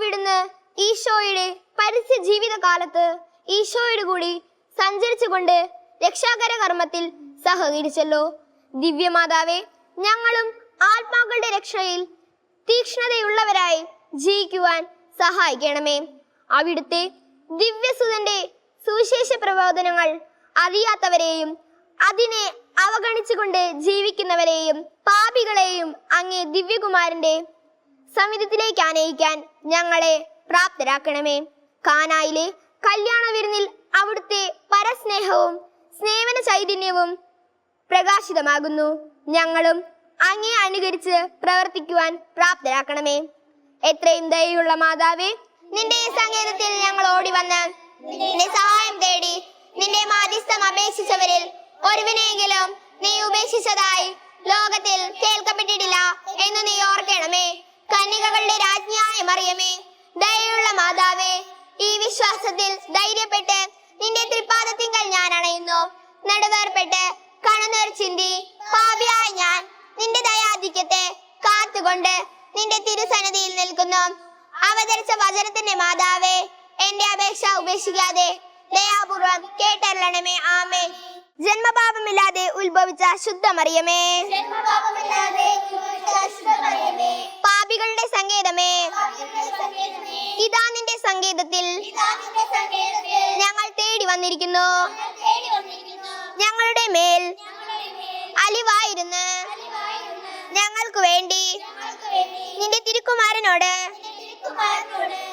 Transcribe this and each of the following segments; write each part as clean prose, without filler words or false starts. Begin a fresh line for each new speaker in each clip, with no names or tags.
അവിടുന്ന് ഈശോയുടെ പരസ്യ ജീവിതകാലത്ത് ഈശോയുടെ കൂടി സഞ്ചരിച്ചുകൊണ്ട് രക്ഷാകര കർമ്മത്തിൽ സഹകരിച്ചല്ലോ. ദിവ്യമാതാവേ, ഞങ്ങളും ആത്മാക്കളുടെ രക്ഷയിൽ തീക്ഷ്ണതയുള്ളവരായി ജീവിക്കുവാൻ സഹായിക്കണമേ. അവിടുത്തെ ദിവ്യസുതന്റെ സുവിശേഷ പ്രബോധനങ്ങൾ അറിയാത്തവരെയും അതിനെ അവഗണിച്ചുകൊണ്ട് ജീവിക്കുന്നവരെയും പാപികളെയും അങ്ങേ ദിവ്യകുമാരന്റെ സമിതിയിലേക്ക് ആനയിക്കാൻ ഞങ്ങളെ പ്രാപ്തരാക്കണമേ. കാനായിലെ കല്യാണ വിരുന്നിൽ അവിടുത്തെ പരസ്നേഹവും സ്നേഹന ചൈതന്യവും പ്രകാശിതമാകുന്നു. ഞങ്ങളും അങ്ങേ അനുകരിച്ച് പ്രവർത്തിക്കുവാൻ പ്രാപ്തരാക്കണമേ. എത്രയും ദയയുള്ള മാതാവേ, നിന്റെ സങ്കേതത്തിൽ ഞങ്ങൾ ഓടി വന്ന് നിന്റെ സഹായം തേടി നിന്റെ മാധ്യസ്ഥം അപേക്ഷിച്ചവരിൽ ഒരുവനെങ്കിലും നീ ഉപേക്ഷിച്ചതായി ലോകത്തിൽ കേൾക്കപ്പെട്ടിട്ടില്ല എന്ന് നീ ഓർക്കണമേ. കന്യകകളുടെ രാജ്ഞിയായ മറിയമേ, ദയയുള്ള മാതാവേ, ഈ വിശ്വാസത്തിൽ ധൈര്യപ്പെട്ട് നിന്റെ തൃപ്പാദത്തിങ്കൽ ഞാൻ അണയുന്നു. നടുവേർപ്പെട്ട് കണ്ണുനീർ ചിന്തി പാപിയായ ഞാൻ നിന്റെ ദയാധിക്യത്തെ കാത്തുകൊണ്ട് നിന്റെ തിരുസന്നിധിയിൽ നിൽക്കുന്നു. അവതരിച്ച വചനത്തിന്റെ മാതാവേ, എന്റെ അപേക്ഷ ഉപേക്ഷിക്കാതെ ദയാപൂർവം കേട്ടരുളണമേ. ആമേൻ. ജന്മപാപമില്ലാതെ ഉത്ഭവിച്ച ശുദ്ധമറിയമേ, പാപികളുടെ സങ്കേതമേ, ഇതാ നിന്റെ സങ്കേതത്തിൽ ഞങ്ങൾ തേടി വന്നിരിക്കുന്നു. ഞങ്ങളുടെ മേൽ അലിവായിരുന്ന് ഞങ്ങൾക്ക് വേണ്ടി നിന്റെ തിരുക്കുമാരനോട്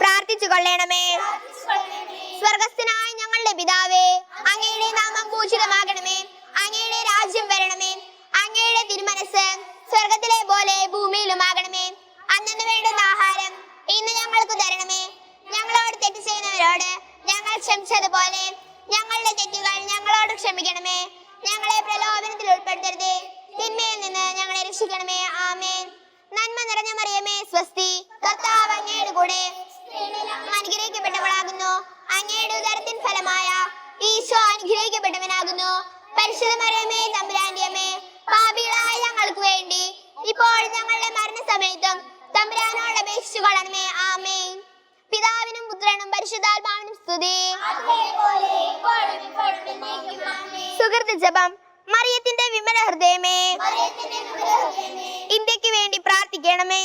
പ്രാർത്ഥിച്ചു കൊള്ളണമേ. സ്വർഗസ്ഥനായ ഞങ്ങളുടെ പിതാവേ, അങ്ങയുടെ നാമം പൂജിതമാകണമേ. അങ്ങയുടെ രാജ്യം വരണമേ. അങ്ങയുടെ തിരുമനസ് സ്വർഗത്തിലെ പോലെ ഭൂമിയിലുമാകണമേ. അന്നു വേണ്ടുന്ന ആഹാരം ഇന്ന് ഞങ്ങൾക്ക് തരണമേ. ഞങ്ങളോട് തെറ്റ് ചെയ്യുന്നവരോട് ഞങ്ങൾ ക്ഷമിച്ചതുപോലെ ഞങ്ങളുടെ തെറ്റുകൾ ഞങ്ങളോട് ക്ഷമിക്കണമേ. ഞങ്ങളെ പ്രലോഭനത്തിൽ ഉൾപ്പെടുത്തരുതേ, തിന്മയിൽ നിന്ന് ഞങ്ങളെ രക്ഷിക്കണമേ. ആമേൻ. നന്മ നിറഞ്ഞ മറിയമേ, സ്വസ്തി, കർത്താവ് അങ്ങയുടെ കൂടെ അനുഗ്രഹിക്കപ്പെട്ടവളാകുന്നു. അങ്ങയുടെ ഉദരത്തിൻ ഫലമായ ഈശോ അനുഗ്രഹിക്കപ്പെട്ടവനാകുന്നു. പരിശുദ്ധ മറിയമേ, തമ്പുരാന്റെ അമ്മേ, പാപികളായ ഞങ്ങൾക്ക് വേണ്ടി ഇപ്പോൾ ഞങ്ങളുടെ മരണസമയത്തും തമ്പുരാനോട് അപേക്ഷിച്ചു കൊള്ളണമേ. ആമേൻ. പിതാവിനും പുത്രനും പരിശുദ്ധാത്മാവിനും സ്തുതി. സുഹൃത്ത് ജപം. മറിയത്തിന്റെ വിമല ഹൃദയമേ, ഇന്ത്യക്ക് വേണ്ടി പ്രാർത്ഥിക്കണമേ.